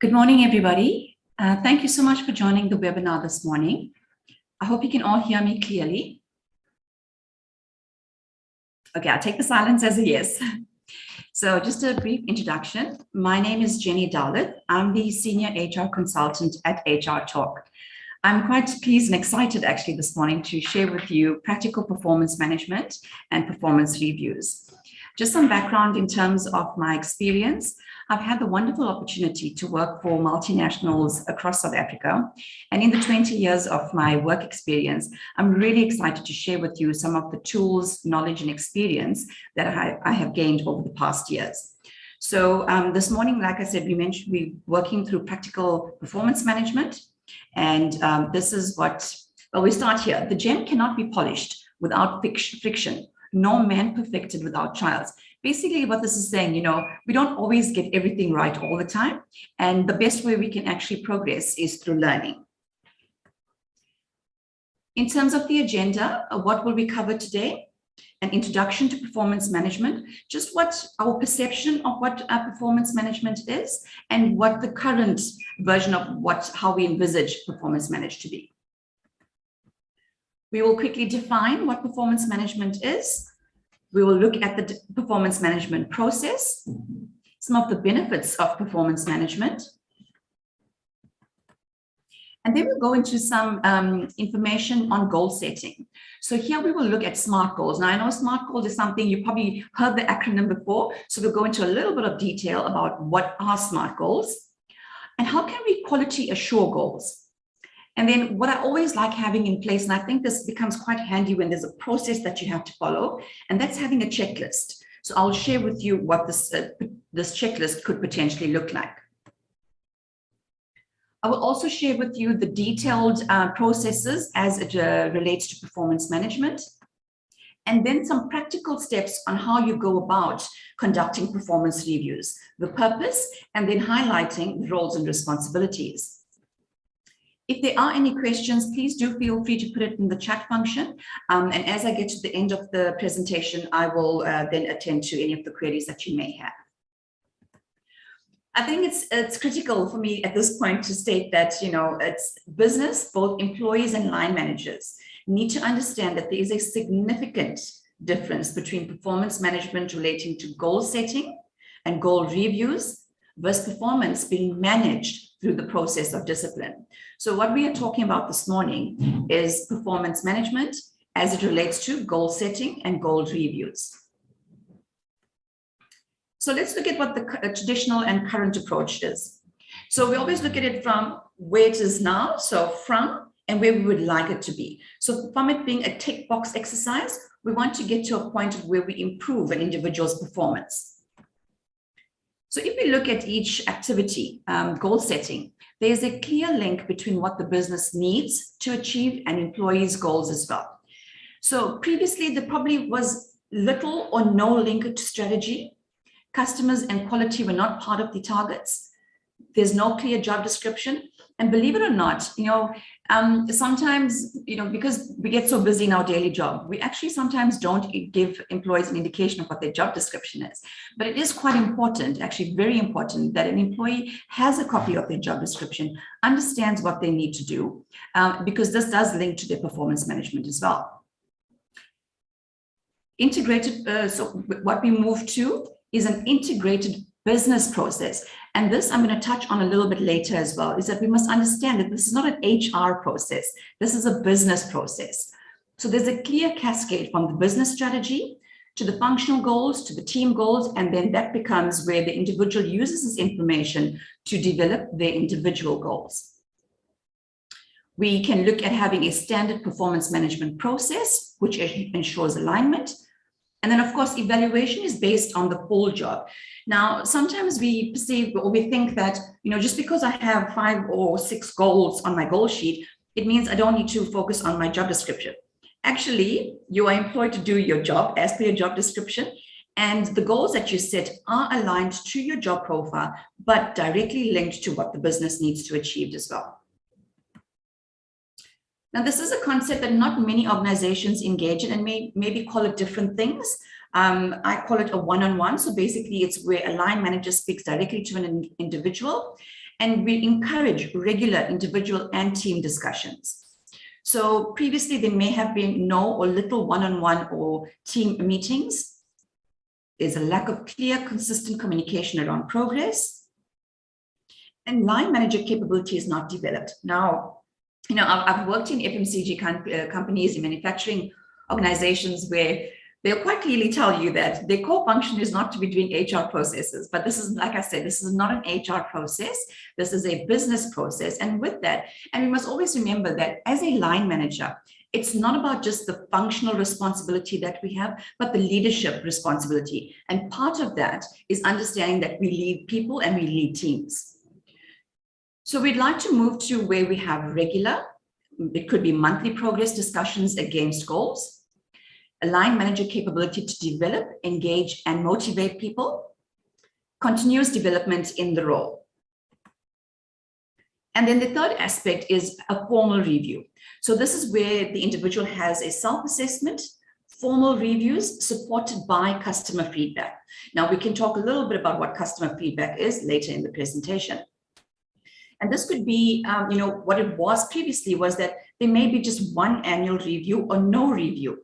Good morning, everybody. Thank you so much for joining the webinar this morning. I hope you can all hear me clearly. Okay, I'll take the silence as a yes. So just a brief introduction. My name is Jenny Dowlett. I'm the Senior HR Consultant at HR Talk. I'm quite pleased and excited actually this morning to share with you practical performance management and performance reviews. Just some background in terms of my experience. I've had the wonderful opportunity to work for multinationals across South Africa. And in the 20 years of my work experience, I'm really excited to share with you some of the tools, knowledge, and experience that I have gained over the past years. So this morning, like I said, we're working through practical performance management. And this is we start here. The gem cannot be polished without friction, nor man perfected without trials. Basically, what this is saying, we don't always get everything right all the time. And the best way we can actually progress is through learning. In terms of the agenda, what will we cover today? An introduction to performance management, just what our perception of what performance management is, and what the current version of how we envisage performance management to be. We will quickly define what performance management is. We will look at the performance management process, some of the benefits of performance management. And then we'll go into some information on goal setting. So here we will look at SMART goals. Now I know SMART goals is something you probably heard the acronym before. So we'll go into a little bit of detail about what are SMART goals and how can we quality assure goals. And then what I always like having in place, and I think this becomes quite handy when there's a process that you have to follow, and that's having a checklist. So I'll share with you what this checklist could potentially look like. I will also share with you the detailed processes as it relates to performance management, and then some practical steps on how you go about conducting performance reviews, the purpose, and then highlighting the roles and responsibilities. If there are any questions, please do feel free to put it in the chat function. And as I get to the end of the presentation, I will then attend to any of the queries that you may have. I think it's critical for me at this point to state that, it's business, both employees and line managers need to understand that there is a significant difference between performance management relating to goal setting and goal reviews versus performance being managed through the process of discipline. So what we are talking about this morning is performance management as it relates to goal setting and goal reviews. So let's look at what the traditional and current approach is. So we always look at it from where it is now, so from and where we would like it to be. So from it being a tick box exercise, we want to get to a point where we improve an individual's performance. So if we look at each activity, goal setting, there's a clear link between what the business needs to achieve and employees' goals as well. So previously, there probably was little or no link to strategy. Customers and quality were not part of the targets. There's no clear job description. And believe it or not, sometimes, because we get so busy in our daily job, we actually sometimes don't give employees an indication of what their job description is. But it is quite important, actually very important, that an employee has a copy of their job description, understands what they need to do, because this does link to their performance management as well. Integrated, so what we move to is an integrated business process. And this I'm going to touch on a little bit later as well, is that we must understand that this is not an HR process. This is a business process. So there's a clear cascade from the business strategy to the functional goals, to the team goals, and then that becomes where the individual uses this information to develop their individual goals. We can look at having a standard performance management process, which ensures alignment. And then, of course, evaluation is based on the full job. Now, sometimes we perceive or we think that, just because I have 5 or 6 goals on my goal sheet, it means I don't need to focus on my job description. Actually, you are employed to do your job as per your job description, and the goals that you set are aligned to your job profile, but directly linked to what the business needs to achieve as well. Now, this is a concept that not many organizations engage in and maybe call it different things. I call it a one-on-one. So basically, it's where a line manager speaks directly to an individual and we encourage regular individual and team discussions. So previously there may have been no or little one-on-one or team meetings. There's a lack of clear, consistent communication around progress, and line manager capability is not developed. Now, I've worked in FMCG companies, in manufacturing organizations, where they'll quite clearly tell you that their core function is not to be doing HR processes. But this is, like I said, this is not an HR process. This is a business process. And with that, and we must always remember that as a line manager, it's not about just the functional responsibility that we have, but the leadership responsibility. And part of that is understanding that we lead people and we lead teams. So we'd like to move to where we have regular, it could be monthly progress discussions against goals, a line manager capability to develop, engage, and motivate people, continuous development in the role. And then the third aspect is a formal review. So this is where the individual has a self-assessment, formal reviews supported by customer feedback. Now we can talk a little bit about what customer feedback is later in the presentation. And this could be, what it was previously was that there may be just one annual review or no review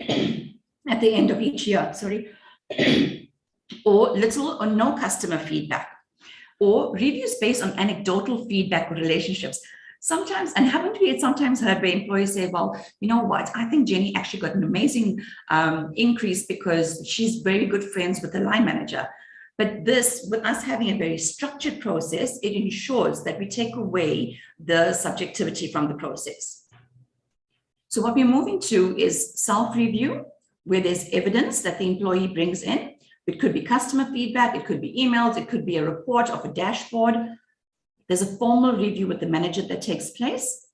at the end of each year, or little or no customer feedback, or reviews based on anecdotal feedback or relationships. Sometimes, and haven't we sometimes heard where employees say, well, you know what, I think Jenny actually got an amazing increase because she's very good friends with the line manager. But this, with us having a very structured process, it ensures that we take away the subjectivity from the process. So what we're moving to is self-review, where there's evidence that the employee brings in. It could be customer feedback, it could be emails, it could be a report of a dashboard. There's a formal review with the manager that takes place,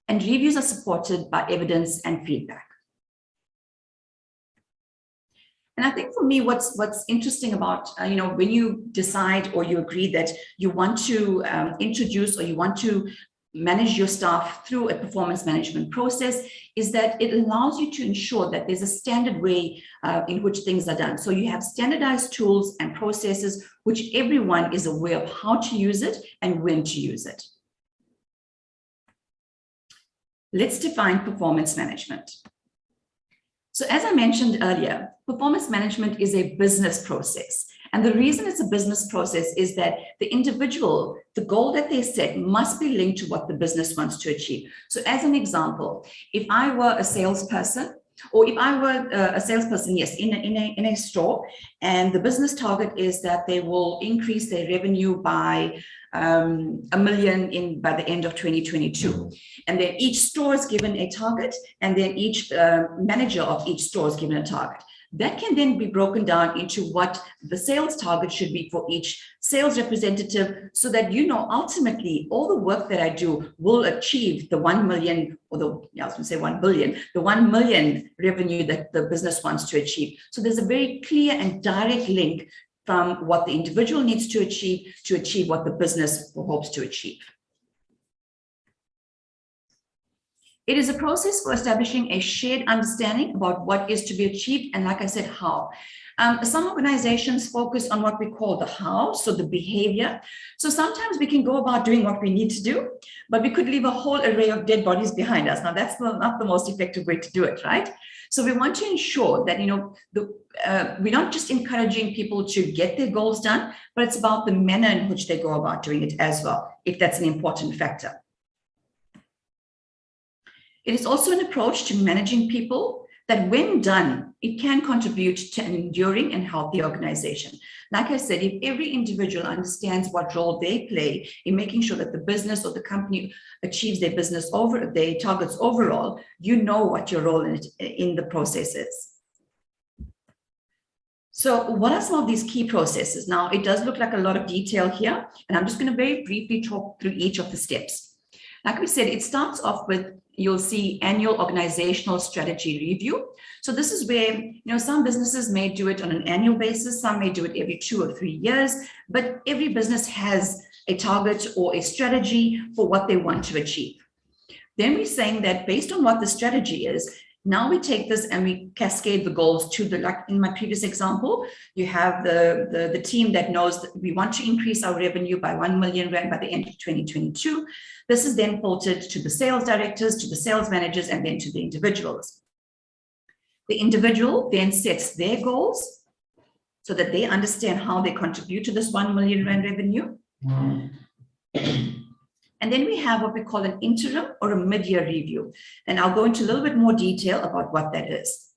and reviews are supported by evidence and feedback. And I think for me, what's interesting about, when you decide or you agree that you want to introduce or you want to manage your staff through a performance management process, is that it allows you to ensure that there's a standard way in which things are done. So you have standardized tools and processes which everyone is aware of how to use it and when to use it. Let's define performance management. So as I mentioned earlier, performance management is a business process. And the reason it's a business process is that the individual, the goal that they set must be linked to what the business wants to achieve. So as an example, if I were a salesperson, or if I were a salesperson, yes, in a store, and the business target is that they will increase their revenue by $1 million by the end of 2022. And then each store is given a target, and then each manager of each store is given a target. That can then be broken down into what the sales target should be for each sales representative, so that ultimately all the work that I do will achieve the 1 million, or I was going to say 1 billion, the 1 million revenue that the business wants to achieve. So there's a very clear and direct link from what the individual needs to achieve what the business hopes to achieve. It is a process for establishing a shared understanding about what is to be achieved, and like I said, how. Some organizations focus on what we call the how, so the behavior. So sometimes we can go about doing what we need to do, but we could leave a whole array of dead bodies behind us. Now, that's not the most effective way to do it, right? So we want to ensure that, we're not just encouraging people to get their goals done, but it's about the manner in which they go about doing it as well, if that's an important factor. It is also an approach to managing people that, when done, it can contribute to an enduring and healthy organization. Like I said, if every individual understands what role they play in making sure that the business or the company achieves their their targets overall, you know what your role in the process is. So what are some of these key processes? Now, it does look like a lot of detail here, and I'm just going to very briefly talk through each of the steps. Like we said, it starts off with, you'll see annual organizational strategy review. So this is where, some businesses may do it on an annual basis, some may do it every 2 or 3 years, but every business has a target or a strategy for what they want to achieve. Then we're saying that based on what the strategy is, Now we take this and we cascade the goals to the, like in my previous example, you have the team that knows that we want to increase our revenue by 1 million rand by the end of 2022. This is then filtered to the sales directors, to the sales managers, and then to the individuals. The individual then sets their goals so that they understand how they contribute to this 1 million rand revenue. And then we have what we call an interim or a mid-year review. And I'll go into a little bit more detail about what that is.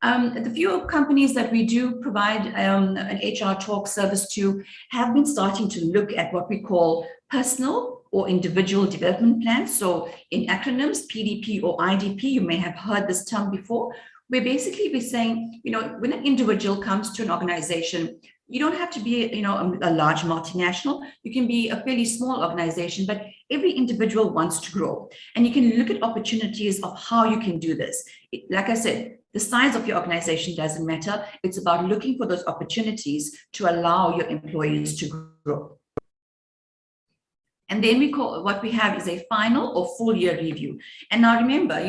The few companies that we do provide an HR Talk service to have been starting to look at what we call personal or individual development plans. So in acronyms, PDP or IDP, you may have heard this term before. We're basically saying, when an individual comes to an organization, you don't have to be, a large multinational. You can be a fairly small organization, but every individual wants to grow. And you can look at opportunities of how you can do this. Like I said, the size of your organization doesn't matter. It's about looking for those opportunities to allow your employees to grow. And then what we have is a final or full year review. And now remember,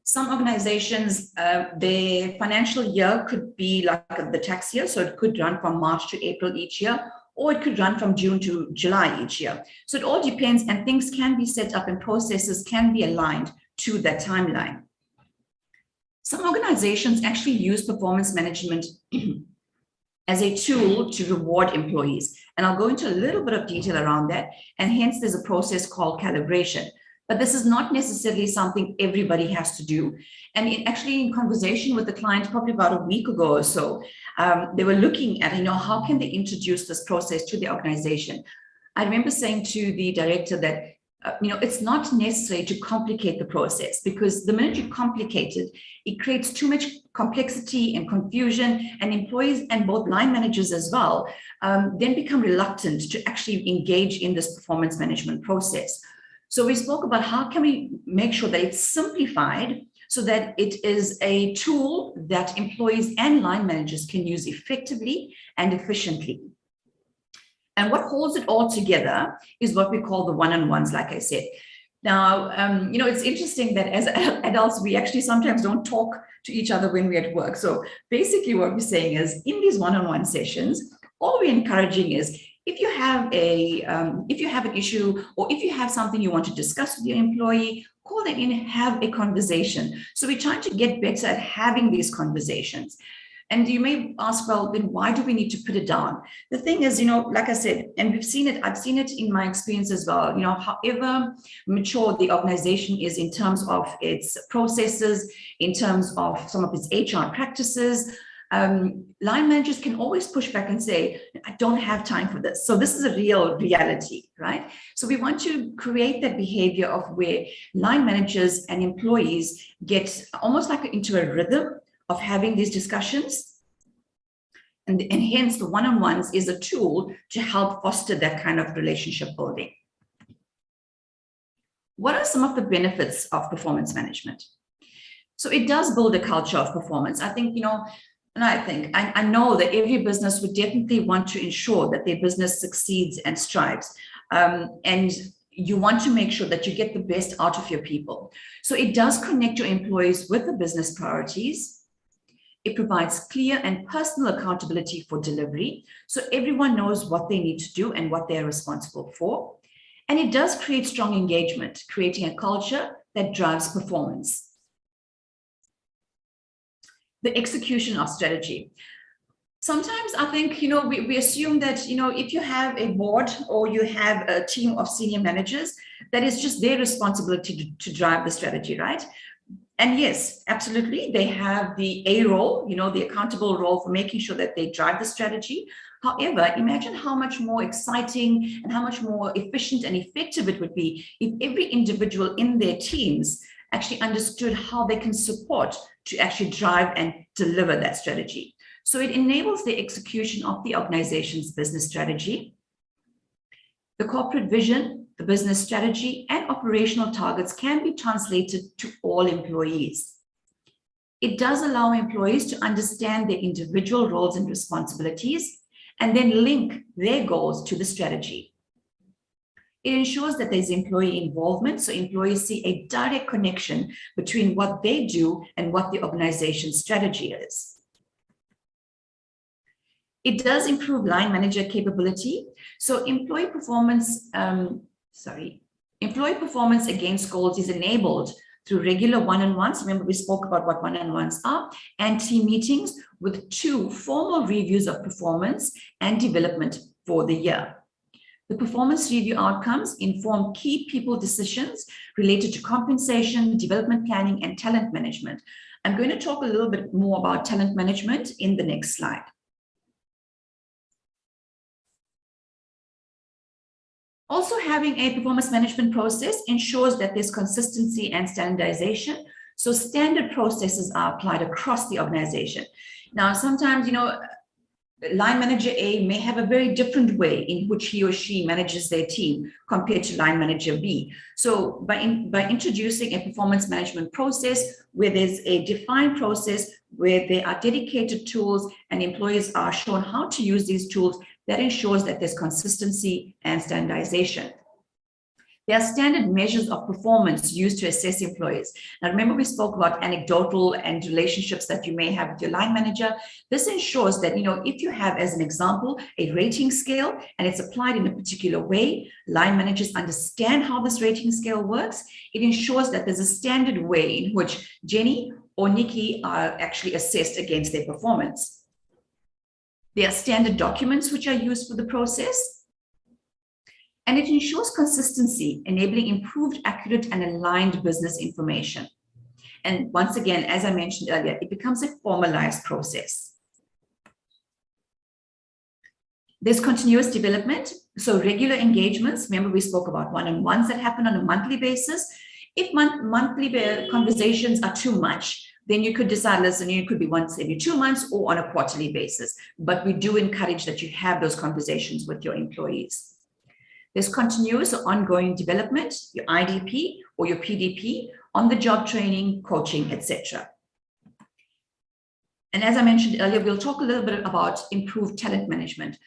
some organizations, their financial year could be like the tax year. So it could run from March to April each year, or it could run from June to July each year. So it all depends, and things can be set up and processes can be aligned to that timeline. Some organizations actually use performance management as a tool to reward employees. And I'll go into a little bit of detail around that. And hence there's a process called calibration. But this is not necessarily something everybody has to do. And actually in conversation with the client, probably about a week ago or so, they were looking at, how can they introduce this process to the organization? I remember saying to the director that, it's not necessary to complicate the process, because the minute you complicate it, it creates too much complexity and confusion, and employees and both line managers as well then become reluctant to actually engage in this performance management process. So we spoke about how can we make sure that it's simplified so that it is a tool that employees and line managers can use effectively and efficiently. And what holds it all together is what we call the one-on-ones, like I said. Now, it's interesting that as adults, we actually sometimes don't talk to each other when we're at work. So basically what we're saying is in these one-on-one sessions, all we're encouraging is if you have an issue, or if you have something you want to discuss with your employee, call them in and have a conversation. So we're trying to get better at having these conversations. And you may ask, well, then why do we need to put it down? The thing is, like I said, and I've seen it in my experience as well, however mature the organization is in terms of its processes, in terms of some of its HR practices, line managers can always push back and say, I don't have time for this. So this is a real reality, right? So we want to create that behavior of where line managers and employees get almost like into a rhythm of having these discussions. And hence the one-on-ones is a tool to help foster that kind of relationship building. What are some of the benefits of performance management? So it does build a culture of performance. I think, I know that every business would definitely want to ensure that their business succeeds and strives. And you want to make sure that you get the best out of your people. So it does connect your employees with the business priorities. It provides clear and personal accountability for delivery, so everyone knows what they need to do and what they're responsible for. And it does create strong engagement, creating a culture that drives performance. The execution of strategy. Sometimes I think, we assume that, if you have a board or you have a team of senior managers, that is just their responsibility to drive the strategy, right? And yes, absolutely, they have the A role, the accountable role for making sure that they drive the strategy. However, imagine how much more exciting and how much more efficient and effective it would be if every individual in their teams actually understood how they can support to actually drive and deliver that strategy. So it enables the execution of the organization's business strategy, the corporate vision, the business strategy, and operational targets can be translated to all employees. It does allow employees to understand their individual roles and responsibilities and then link their goals to the strategy. It ensures that there's employee involvement, so employees see a direct connection between what they do and what the organization's strategy is. It does improve line manager capability. So employee performance against goals is enabled through regular one-on-ones. Remember, we spoke about what one-on-ones are, and team meetings with 2 formal reviews of performance and development for the year. The performance review outcomes inform key people decisions related to compensation, development planning, and talent management. I'm going to talk a little bit more about talent management in the next slide. Also, having a performance management process ensures that there's consistency and standardization. So standard processes are applied across the organization. Now, sometimes, line manager A may have a very different way in which he or she manages their team compared to line manager B. So by introducing a performance management process where there's a defined process, where there are dedicated tools and employees are shown how to use these tools, that ensures that there's consistency and standardization. There are standard measures of performance used to assess employees. Now, remember, we spoke about anecdotal and relationships that you may have with your line manager. This ensures that, if you have, as an example, a rating scale and it's applied in a particular way, line managers understand how this rating scale works. It ensures that there's a standard way in which Jenny or Nikki are actually assessed against their performance. There are standard documents which are used for the process. And it ensures consistency, enabling improved, accurate, and aligned business information. And once again, as I mentioned earlier, it becomes a formalized process. There's continuous development. So regular engagements, remember we spoke about one-on-ones that happen on a monthly basis. If monthly conversations are too much, then you could decide, listen, it could be once every 2 months or on a quarterly basis. But we do encourage that you have those conversations with your employees. There's continuous or ongoing development, your IDP or your PDP, on-the-job training, coaching, etc. And as I mentioned earlier, we'll talk a little bit about improved talent management.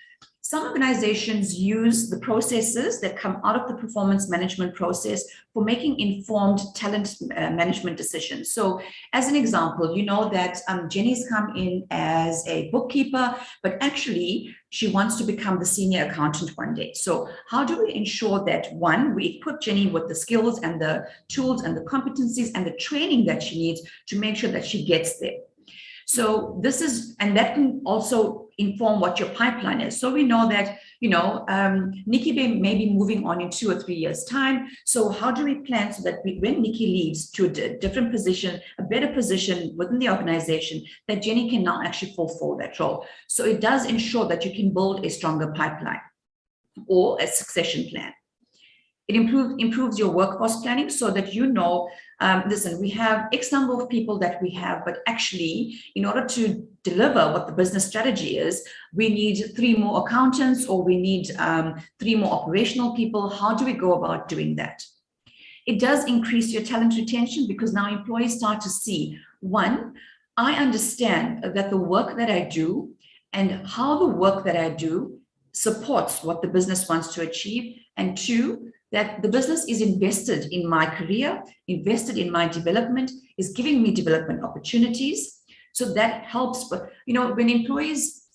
Some organizations use the processes that come out of the performance management process for making informed talent management decisions. So as an example, you know that Jenny's come in as a bookkeeper, but actually she wants to become the senior accountant one day. So how do we ensure that, one, we equip Jenny with the skills and the tools and the competencies and the training that she needs to make sure that she gets there? So this is, and that can also inform what your pipeline is. So we know that, Nikki may be moving on in 2 or 3 years' time. So how do we plan so that when Nikki leaves to a different position, a better position within the organization, that Jenny can now actually fulfill that role? So it does ensure that you can build a stronger pipeline or a succession plan. It improves your workforce planning so that listen, we have X number of people that we have, but actually, in order to deliver what the business strategy is, we need 3 more accountants or we need 3 more operational people. How do we go about doing that? It does increase your talent retention because now employees start to see, one, I understand that the work that I do and how the work that I do supports what the business wants to achieve, and 2, that the business is invested in my career, invested in my development, is giving me development opportunities. So that helps. But, when employees,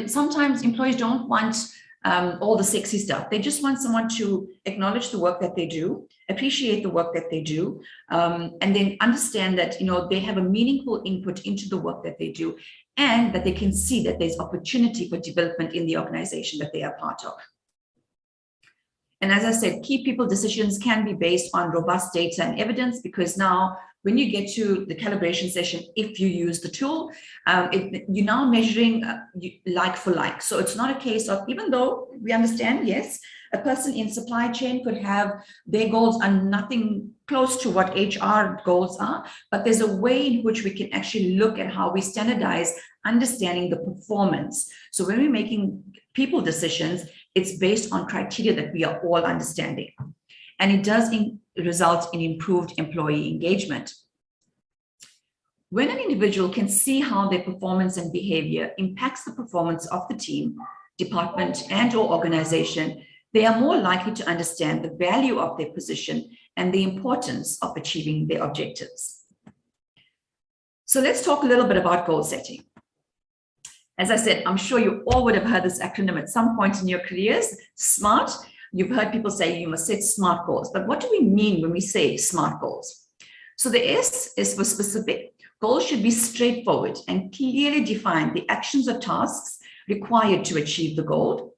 sometimes employees don't want all the sexy stuff. They just want someone to acknowledge the work that they do, appreciate the work that they do, and then understand that, they have a meaningful input into the work that they do, and that they can see that there's opportunity for development in the organization that they are part of. And as I said, key people decisions can be based on robust data and evidence, because now when you get to the calibration session, if you use the tool, you're now measuring like for like. So it's not a case of, even though we understand, yes, a person in supply chain could have their goals are nothing close to what HR goals are, but there's a way in which we can actually look at how we standardize understanding the performance. So when we're making people decisions, it's based on criteria that we are all understanding. And it does result in improved employee engagement. When an individual can see how their performance and behavior impacts the performance of the team, department, and/or organization, They are more likely to understand the value of their position and the importance of achieving their objectives. So let's talk a little bit about goal setting. As I said, I'm sure you all would have heard this acronym at some point in your careers, SMART. You've heard people say you must set SMART goals, but what do we mean when we say SMART goals? So the S is for specific. Goals should be straightforward and clearly define the actions or tasks required to achieve the goal.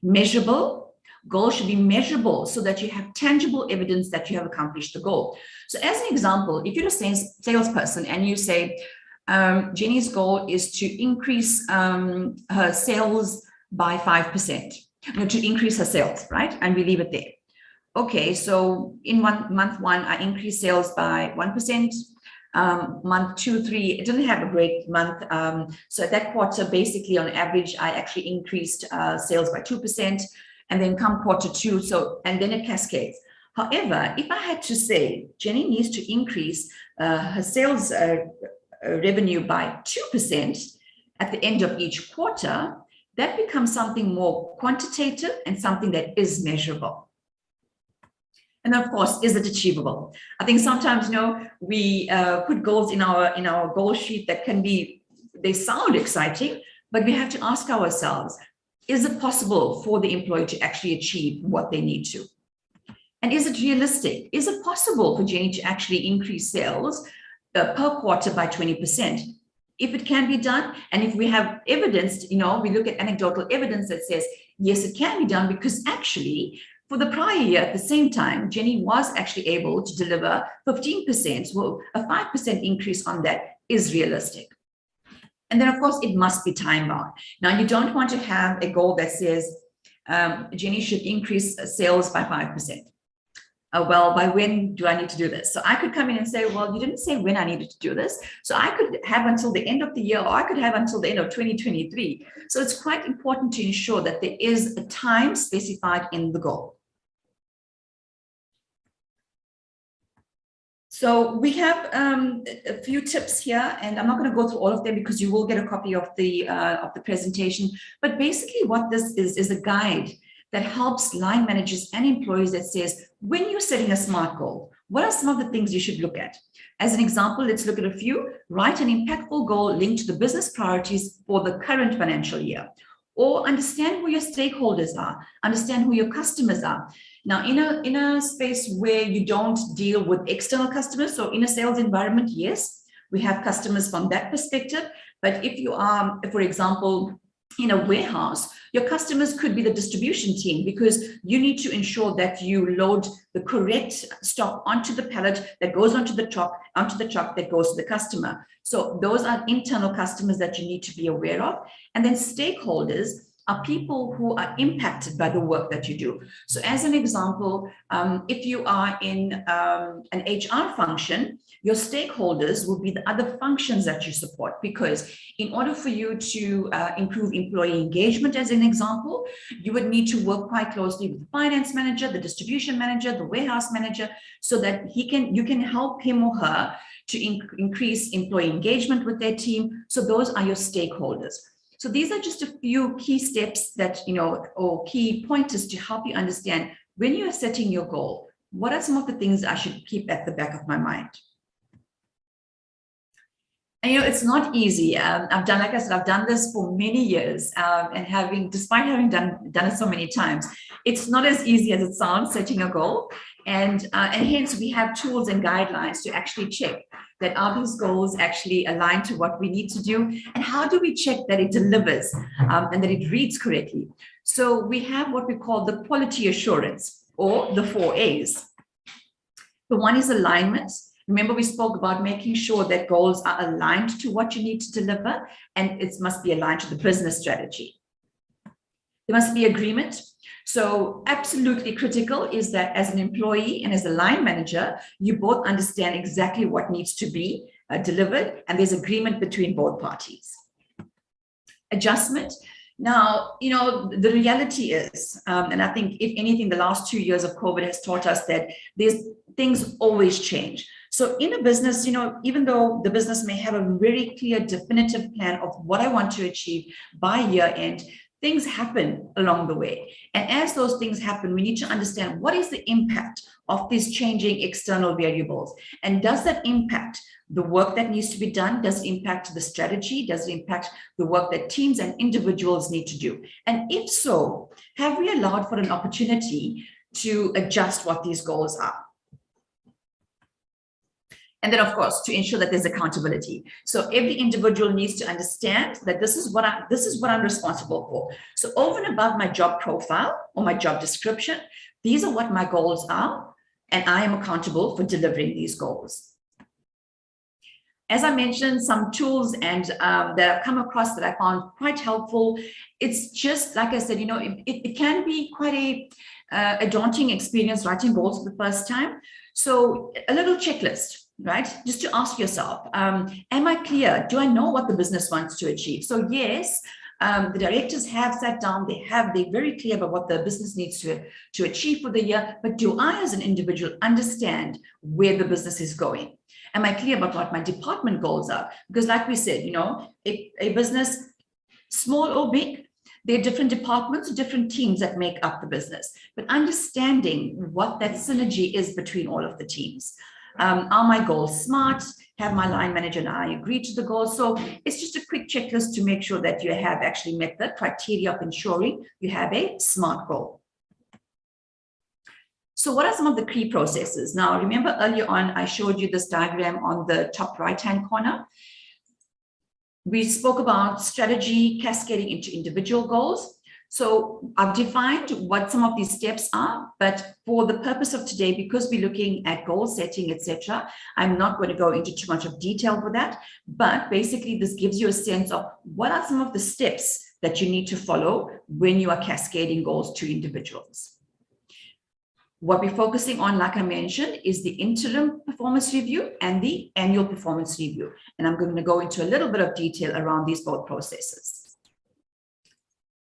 Measurable. Goals should be measurable so that you have tangible evidence that you have accomplished the goal. So as an example, if you're a salesperson and you say, Jenny's goal is to increase her sales by 5%, to increase her sales, right? And we leave it there. Okay, so in month one, I increased sales by 1%. Month 2, 3, it didn't have a great month. So at that quarter, basically on average, I actually increased sales by 2%. And then come quarter 2, and then it cascades. However, if I had to say Jenny needs to increase her sales revenue by 2% at the end of each quarter, that becomes something more quantitative and something that is measurable. And of course, is it achievable? I think sometimes, we put goals in our goal sheet that they sound exciting, but we have to ask ourselves, is it possible for the employee to actually achieve what they need to? And is it realistic? Is it possible for Jenny to actually increase sales per quarter by 20%? If it can be done, and if we have evidence, we look at anecdotal evidence that says, yes, it can be done, because actually, for the prior year at the same time, Jenny was actually able to deliver 15%. Well, a 5% increase on that is realistic. And then, of course, it must be time bound. Now, you don't want to have a goal that says Jenny should increase sales by 5%. Well, by when do I need to do this? So I could come in and say, well, you didn't say when I needed to do this. So I could have until the end of the year, or I could have until the end of 2023. So it's quite important to ensure that there is a time specified in the goal. So we have a few tips here, and I'm not going to go through all of them because you will get a copy of the presentation. But basically what this is a guide that helps line managers and employees that says, when you're setting a SMART goal, what are some of the things you should look at? As an example, let's look at a few. Write an impactful goal linked to the business priorities for the current financial year. Or understand who your stakeholders are, understand who your customers are. Now, in a space where you don't deal with external customers, so in a sales environment, yes, we have customers from that perspective. But if you are, for example, in a warehouse, your customers could be the distribution team, because you need to ensure that you load the correct stock onto the pallet that goes onto the truck that goes to the customer. So those are internal customers that you need to be aware of. And then stakeholders are people who are impacted by the work that you do. So as an example, if you are in an HR function, your stakeholders will be the other functions that you support, because in order for you to improve employee engagement, as an example, you would need to work quite closely with the finance manager, the distribution manager, the warehouse manager, so that you can help him or her to increase employee engagement with their team. So those are your stakeholders. So these are just a few key steps that, or key pointers to help you understand when you are setting your goal, what are some of the things I should keep at the back of my mind? And, it's not easy. I've done this for many years, and despite having done it so many times, it's not as easy as it sounds, setting a goal. And hence we have tools and guidelines to actually check that are these goals actually aligned to what we need to do, and how do we check that it delivers and that it reads correctly. So we have what we call the quality assurance, or the 4 A's. The one is alignment. Remember, we spoke about making sure that goals are aligned to what you need to deliver, and it must be aligned to the business strategy. There must be agreement. So absolutely critical is that as an employee and as a line manager, you both understand exactly what needs to be delivered, and there's agreement between both parties. Adjustment. Now, the reality is, and I think if anything, the last 2 years of COVID has taught us that things always change. So in a business, even though the business may have a very clear, definitive plan of what I want to achieve by year end, things happen along the way. And as those things happen, we need to understand what is the impact of these changing external variables. And does that impact the work that needs to be done? Does it impact the strategy? Does it impact the work that teams and individuals need to do? And if so, have we allowed for an opportunity to adjust what these goals are? And then, of course, to ensure that there's accountability. So every individual needs to understand that this is what I'm responsible for. So over and above my job profile or my job description, these are what my goals are, and I am accountable for delivering these goals. As I mentioned, some tools and that I've come across that I found quite helpful. It's just, like I said, it can be quite a daunting experience writing goals for the first time. So a little checklist, right? Just to ask yourself, am I clear? Do I know what the business wants to achieve? So yes, the directors have sat down, they're very clear about what the business needs to achieve for the year, but do I as an individual understand where the business is going? Am I clear about what my department goals are? Because like we said, a business, small or big, there are different departments, different teams that make up the business, but understanding what that synergy is between all of the teams. Are my goals smart? Have my line manager and I agreed to the goals? So it's just a quick checklist to make sure that you have actually met the criteria of ensuring you have a SMART goal. So what are some of the key processes? Now, remember earlier on, I showed you this diagram on the top right-hand corner. We spoke about strategy cascading into individual goals. So I've defined what some of these steps are, but for the purpose of today, because we're looking at goal setting, etc., I'm not going to go into too much of detail for that. But basically, this gives you a sense of what are some of the steps that you need to follow when you are cascading goals to individuals. What we're focusing on, like I mentioned, is the interim performance review and the annual performance review. And I'm going to go into a little bit of detail around these both processes.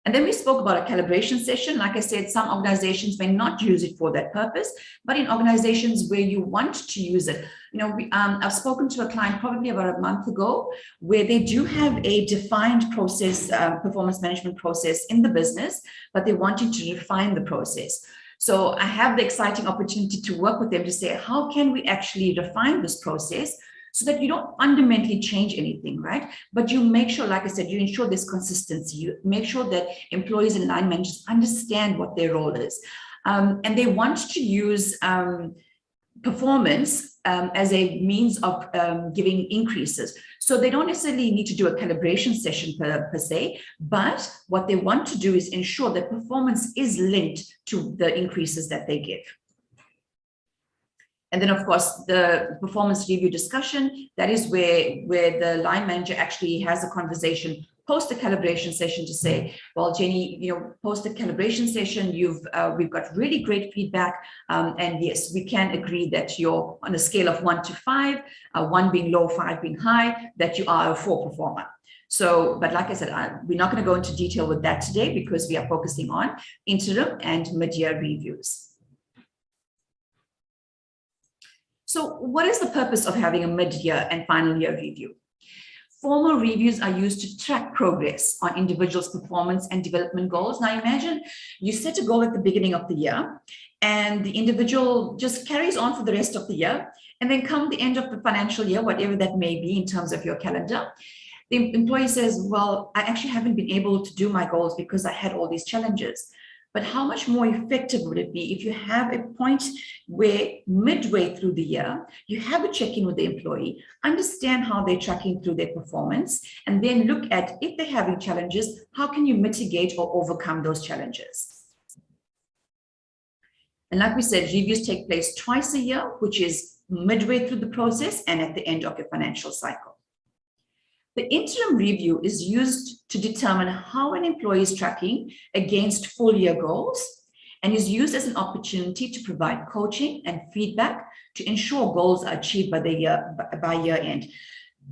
And then we spoke about a calibration session. Like I said, some organizations may not use it for that purpose, but in organizations where you want to use it, I've spoken to a client probably about a month ago where they do have a defined process, performance management process in the business, but they wanted to refine the process. So I have the exciting opportunity to work with them to say, how can we actually refine this process so that you don't fundamentally change anything, right? But you make sure, like I said, you ensure there's consistency. You make sure that employees and line managers understand what their role is. And they want to use performance as a means of giving increases. So they don't necessarily need to do a calibration session per se, but what they want to do is ensure that performance is linked to the increases that they give. And then, of course, the performance review discussion, that is where the line manager actually has a conversation post the calibration session to say, well, Jenny, post the calibration session, we've got really great feedback. And yes, we can agree that you're on a scale of 1 to 5, 1 being low, 5 being high, that you are a 4 performer. So, but like I said, we're not going to go into detail with that today because we are focusing on interim and mid-year reviews. So what is the purpose of having a mid-year and final year review? Formal reviews are used to track progress on individuals' performance and development goals. Now imagine you set a goal at the beginning of the year and the individual just carries on for the rest of the year. And then come the end of the financial year, whatever that may be in terms of your calendar, the employee says, well, I actually haven't been able to do my goals because I had all these challenges. But how much more effective would it be if you have a point where midway through the year, you have a check-in with the employee, understand how they're tracking through their performance, and then look at if they're having challenges, how can you mitigate or overcome those challenges? And like we said, reviews take place twice a year, which is midway through the process and at the end of your financial cycle. The interim review is used to determine how an employee is tracking against full year goals and is used as an opportunity to provide coaching and feedback to ensure goals are achieved by year end.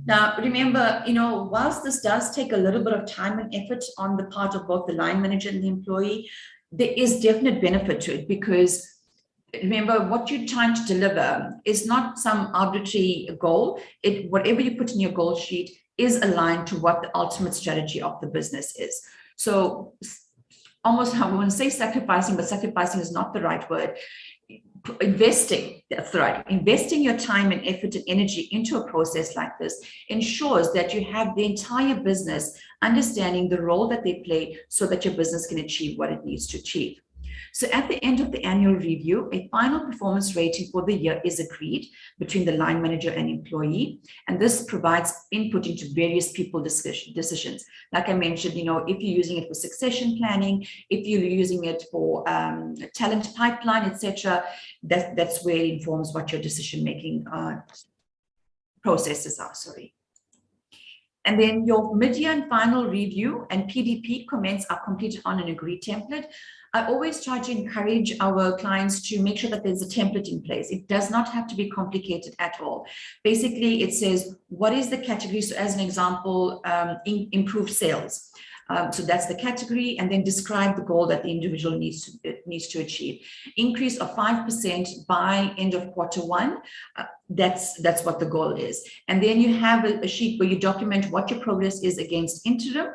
Now, remember, whilst this does take a little bit of time and effort on the part of both the line manager and the employee, there is definite benefit to it because remember, what you're trying to deliver is not some arbitrary goal. Whatever you put in your goal sheet is aligned to what the ultimate strategy of the business is. So almost, I want to say sacrificing, but sacrificing is not the right word. Investing, that's right, investing your time and effort and energy into a process like this ensures that you have the entire business understanding the role that they play so that your business can achieve what it needs to achieve. So at the end of the annual review, a final performance rating for the year is agreed between the line manager and employee. And this provides input into various people decisions. Like I mentioned, if you're using it for succession planning, if you're using it for talent pipeline, etc., that's where it informs what your decision-making processes are, sorry. And then your mid-year and final review and PDP comments are completed on an agreed template. I always try to encourage our clients to make sure that there's a template in place. It does not have to be complicated at all. Basically, it says, what is the category? So as an example, improved sales. So that's the category, and then describe the goal that the individual needs to achieve. Increase of 5% by end of Q1. That's what the goal is. And then you have a sheet where you document what your progress is against interim.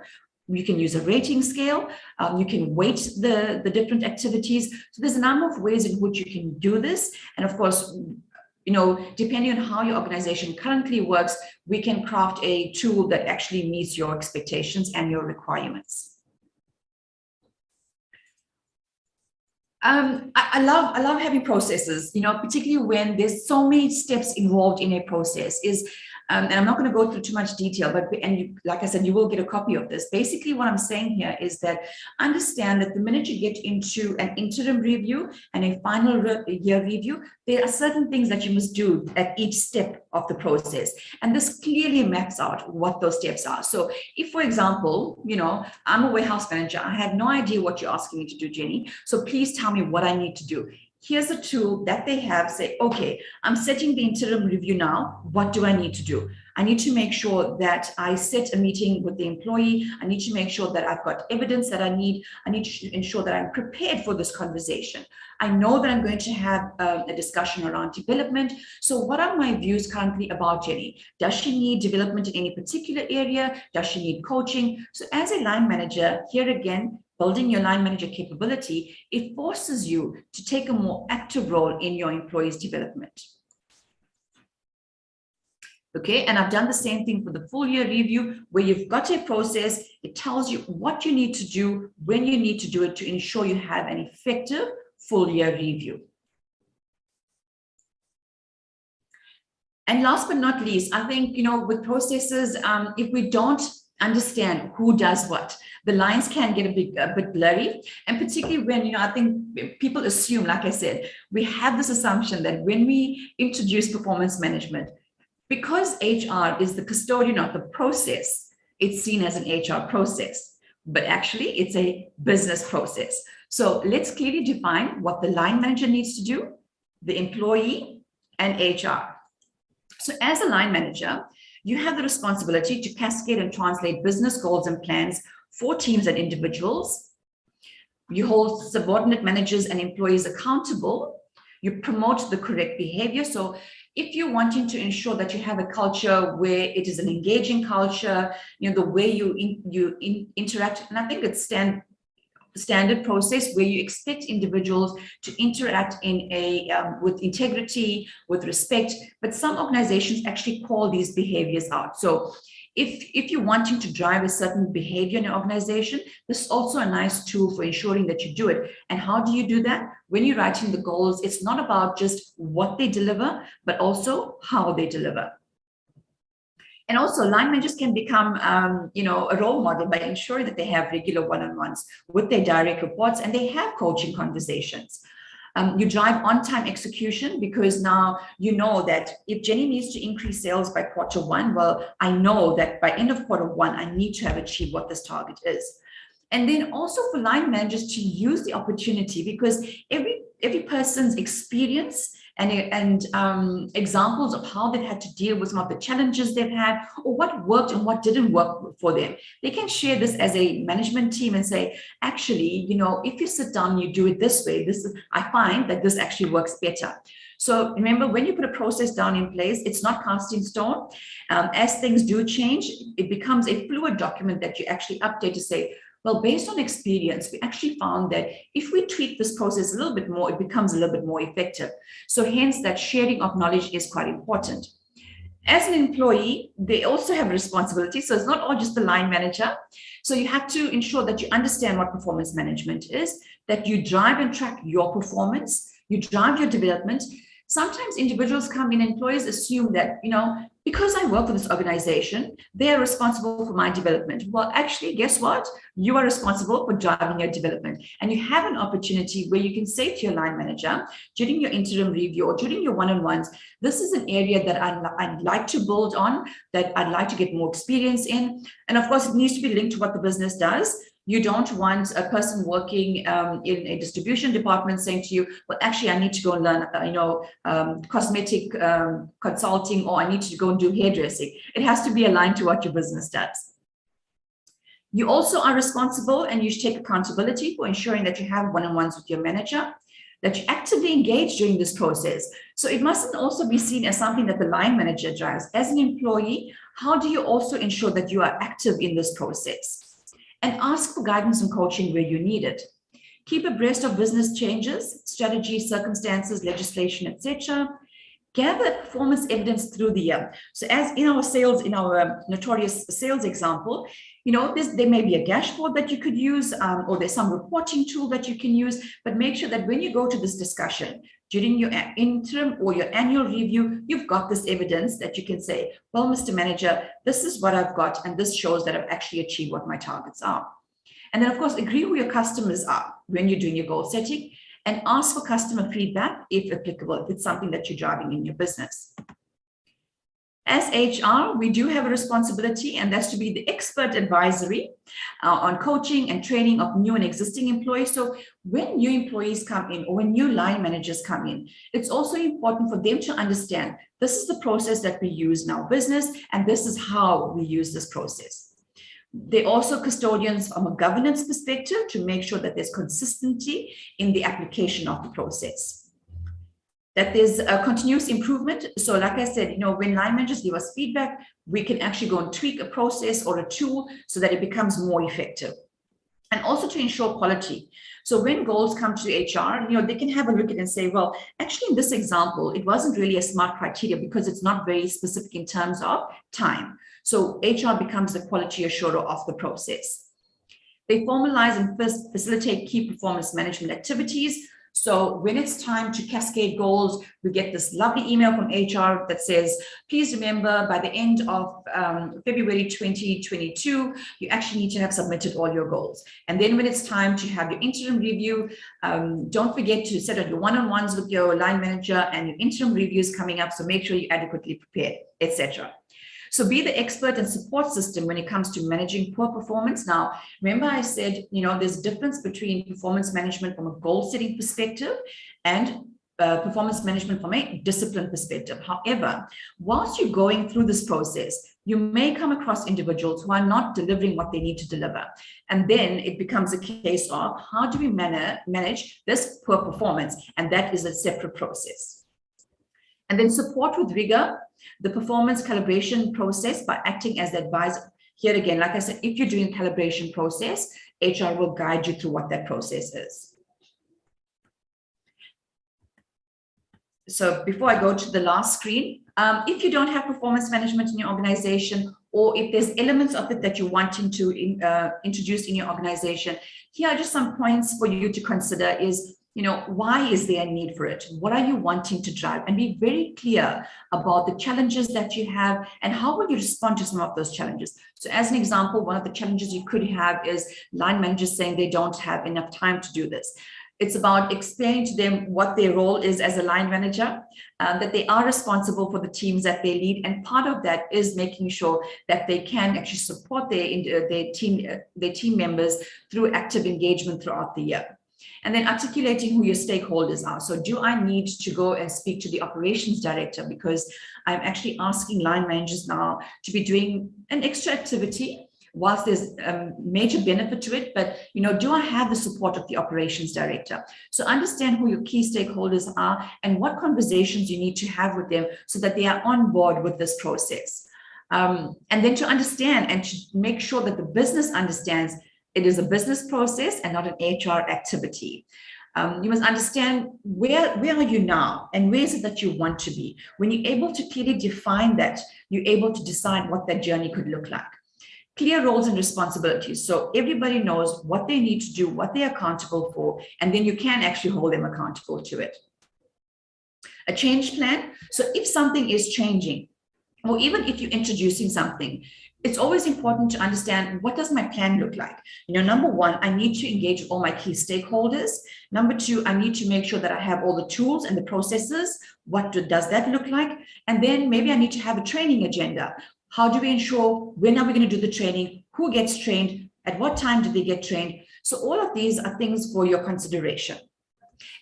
You can use a rating scale. You can weight the different activities. So there's a number of ways in which you can do this. And of course, depending on how your organization currently works, we can craft a tool that actually meets your expectations and your requirements. I love having processes, particularly when there's so many steps involved in a process. And I'm not going to go through too much detail, but like I said, you will get a copy of this. Basically, what I'm saying here is that understand that the minute you get into an interim review and a final year review, there are certain things that you must do at each step of the process. And this clearly maps out what those steps are. So if, for example, I'm a warehouse manager, I have no idea what you're asking me to do, Jenny. So please tell me what I need to do. Here's a tool that they have. Say, okay, I'm setting the interim review now. What do I need to do? I need to make sure that I set a meeting with the employee. I need to make sure that I've got evidence that I need. I need to ensure that I'm prepared for this conversation. I know that I'm going to have a discussion around development. So what are my views currently about Jenny? Does she need development in any particular area? Does she need coaching? So as a line manager, here again, building your line manager capability, it forces you to take a more active role in your employees' development. Okay, and I've done the same thing for the full year review, where you've got a process. It tells you what you need to do, when you need to do it to ensure you have an effective full year review. And last but not least, I think, with processes, if we don't understand who does what, the lines can get a bit blurry. And particularly when, I think people assume, like I said, we have this assumption that when we introduce performance management, because HR is the custodian of the process, it's seen as an HR process, but actually it's a business process. So let's clearly define what the line manager needs to do, the employee, and HR. So as a line manager, you have the responsibility to cascade and translate business goals and plans for teams and individuals. You hold subordinate managers and employees accountable. You promote the correct behavior. So if you're wanting to ensure that you have a culture where it is an engaging culture, the way you interact, and I think it's standard process where you expect individuals to interact with integrity, with respect, but some organizations actually call these behaviors out. So if you're wanting to drive a certain behavior in an organization, this is also a nice tool for ensuring that you do it. And how do you do that? When you're writing the goals, it's not about just what they deliver, but also how they deliver. And also line managers can become, a role model by ensuring that they have regular one-on-ones with their direct reports and they have coaching conversations. You drive on-time execution because now you know that if Jenny needs to increase sales by Q1, well, I know that by end of Q1, I need to have achieved what this target is. And then also for line managers to use the opportunity, because every person's experience and examples of how they've had to deal with some of the challenges they've had, or what worked and what didn't work for them. They can share this as a management team and say, actually, if you sit down and you do it this way, I find that this actually works better. So remember, when you put a process down in place, it's not cast in stone. As things do change, it becomes a fluid document that you actually update to say, Well, based on experience, we actually found that if we tweak this process a little bit more, it becomes a little bit more effective. So hence that sharing of knowledge is quite important. As an employee, they also have a responsibility. So it's not all just the line manager. So you have to ensure that you understand what performance management is, that you drive and track your performance, you drive your development. Sometimes individuals come in, employees assume that, because I work for this organization, they are responsible for my development. Well, actually, guess what? You are responsible for driving your development. And you have an opportunity where you can say to your line manager during your interim review or during your one-on-ones, this is an area that I'd like to build on, that I'd like to get more experience in. And of course, it needs to be linked to what the business does. You don't want a person working in a distribution department saying to you, well, actually, I need to go and learn, cosmetic consulting, or I need to go and do hairdressing. It has to be aligned to what your business does. You also are responsible, and you should take accountability for ensuring that you have one-on-ones with your manager, that you actively engage during this process. So it mustn't also be seen as something that the line manager drives. As an employee, how do you also ensure that you are active in this process? And ask for guidance and coaching where you need it. Keep abreast of business changes, strategies, circumstances, legislation, etc. Gather performance evidence through the year. So as in our sales, in our notorious sales example, there may be a dashboard that you could use, or there's some reporting tool that you can use, but make sure that when you go to this discussion, during your interim or your annual review, you've got this evidence that you can say, well, Mr. Manager, this is what I've got, and this shows that I've actually achieved what my targets are. And then, of course, agree who your customers are when you're doing your goal setting, and ask for customer feedback if applicable, if it's something that you're driving in your business. As HR, we do have a responsibility, and that's to be the expert advisory on coaching and training of new and existing employees. So when new employees come in, or when new line managers come in, it's also important for them to understand this is the process that we use in our business, and this is how we use this process. They're also custodians from a governance perspective to make sure that there's consistency in the application of the process, that there's a continuous improvement. So like I said, when line managers give us feedback, we can actually go and tweak a process or a tool so that it becomes more effective. And also to ensure quality. So when goals come to HR, they can have a look at it and say, well, actually in this example, it wasn't really a SMART criteria because it's not very specific in terms of time. So HR becomes the quality assurer of the process. They formalize and facilitate key performance management activities. So when it's time to cascade goals, we get this lovely email from HR that says, please remember by the end of February 2022, you actually need to have submitted all your goals. And then when it's time to have your interim review, don't forget to set up your one-on-ones with your line manager, and your interim reviews coming up. So make sure you're adequately prepared, etc. So be the expert and support system when it comes to managing poor performance. Now, remember I said, there's a difference between performance management from a goal setting perspective and performance management from a discipline perspective. However, whilst you're going through this process, you may come across individuals who are not delivering what they need to deliver. And then it becomes a case of how do we manage this poor performance? And that is a separate process. And then support with rigor the performance calibration process by acting as the advisor. Here again, like I said, if you're doing a calibration process, HR will guide you through what that process is. So before I go to the last screen, if you don't have performance management in your organization, or if there's elements of it that you're wanting to introduce in your organization, here are just some points for you to consider is, why is there a need for it? What are you wanting to drive? And be very clear about the challenges that you have and how will you respond to some of those challenges. So as an example, one of the challenges you could have is line managers saying they don't have enough time to do this. It's about explaining to them what their role is as a line manager, that they are responsible for the teams that they lead. And part of that is making sure that they can actually support their team members through active engagement throughout the year. And then articulating who your stakeholders are. So do I need to go and speak to the operations director because I'm actually asking line managers now to be doing an extra activity whilst there's a major benefit to it, but do I have the support of the operations director? So understand who your key stakeholders are and what conversations you need to have with them so that they are on board with this process. And then to understand and to make sure that the business understands It is a business process and not an HR activity. You must understand where are you now and where is it that you want to be. When you're able to clearly define that, you're able to decide what that journey could look like. Clear roles and responsibilities. So everybody knows what they need to do, what they're accountable for, and then you can actually hold them accountable to it. A change plan. So if something is changing, or even if you're introducing something, it's always important to understand, what does my plan look like? Number one, I need to engage all my key stakeholders. Number two, I need to make sure that I have all the tools and the processes. What does that look like? And then maybe I need to have a training agenda. How do we ensure, when are we going to do the training? Who gets trained? At what time do they get trained? So all of these are things for your consideration.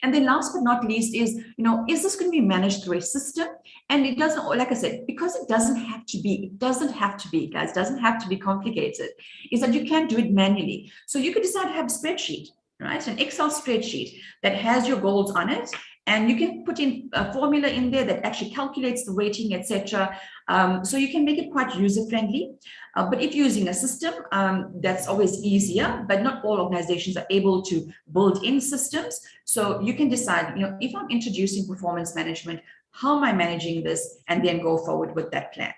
And then last but not least is this going to be managed through a system? And it doesn't, like I said, because it doesn't have to be, guys, doesn't have to be complicated, is that you can do it manually. So you could decide to have a spreadsheet, right? An Excel spreadsheet that has your goals on it. And you can put in a formula in there that actually calculates the weighting, etc. So you can make it quite user-friendly. But if you're using a system, that's always easier, but not all organizations are able to build in systems. So you can decide, if I'm introducing performance management, how am I managing this? And then go forward with that plan.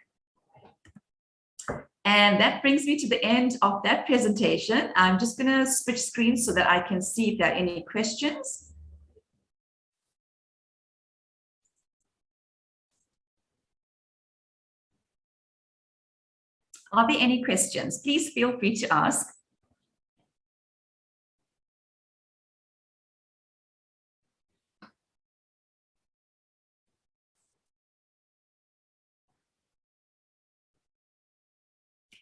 And that brings me to the end of that presentation. I'm just going to switch screens so that I can see if there are any questions. Are there any questions? Please feel free to ask.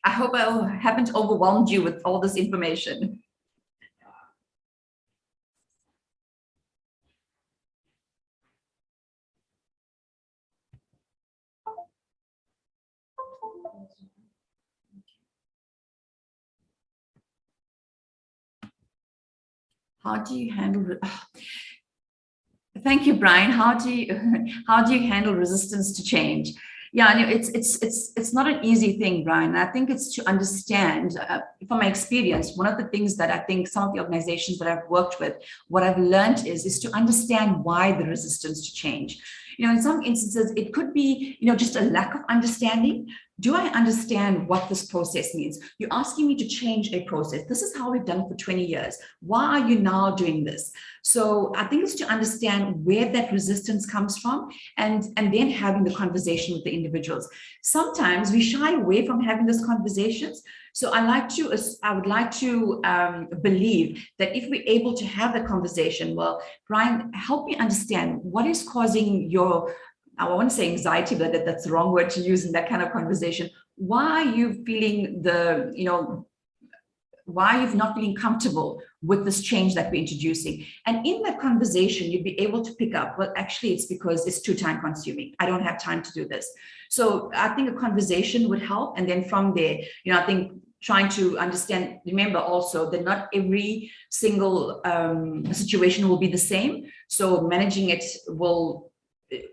I hope I haven't overwhelmed you with all this information. How do you handle? Thank you, Brian. How do you handle resistance to change? Yeah, it's not an easy thing, Brian. I think it's to understand, from my experience, one of the things that I think some of the organizations that I've worked with, what I've learned is to understand why the resistance to change. In some instances, it could be, just a lack of understanding. Do I understand what this process means? You're asking me to change a process. This is how we've done it for 20 years. Why are you now doing this? So I think it's to understand where that resistance comes from and then having the conversation with the individuals. Sometimes we shy away from having those conversations. So I would like to believe that if we're able to have the conversation, well, Brian, help me understand what is causing your, I want to say anxiety, but that's the wrong word to use in that kind of conversation. Why are you feeling why you're not feeling comfortable with this change that we're introducing? And in that conversation, you'd be able to pick up, well, actually, it's because it's too time consuming. I don't have time to do this. So I think a conversation would help. And then from there, I think trying to understand, remember also that not every single situation will be the same. So managing it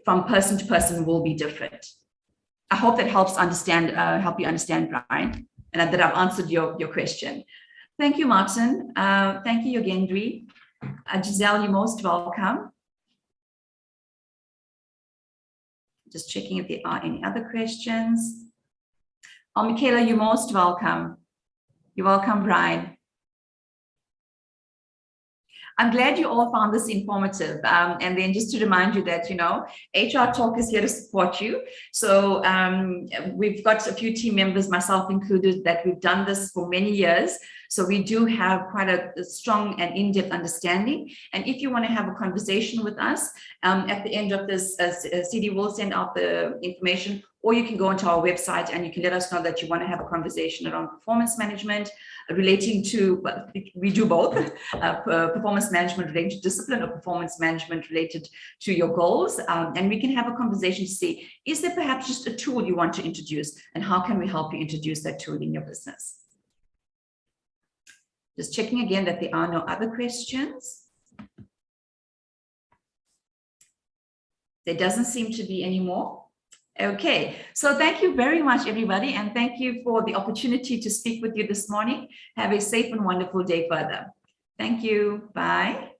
from person to person will be different. I hope that helps help you understand, Brian, and that I've answered your question. Thank you, Martin. Thank you, Yogendri. Giselle, you're most welcome. Just checking if there are any other questions. Oh, Michaela, you're most welcome. You're welcome, Brian. I'm glad you all found this informative. And then just to remind you that, HR Talk is here to support you. So we've got a few team members, myself included, that we've done this for many years. So we do have quite a strong and in-depth understanding. And if you want to have a conversation with us, at the end of this, CD will send out the information, or you can go onto our website and you can let us know that you want to have a conversation around performance management relating to, well, we do both, performance management related to discipline or performance management related to your goals. And we can have a conversation to see, is there perhaps just a tool you want to introduce, and how can we help you introduce that tool in your business? Just checking again that there are no other questions. There doesn't seem to be any more. Okay, so thank you very much, everybody, and thank you for the opportunity to speak with you this morning. Have a safe and wonderful day further. Thank you. Bye.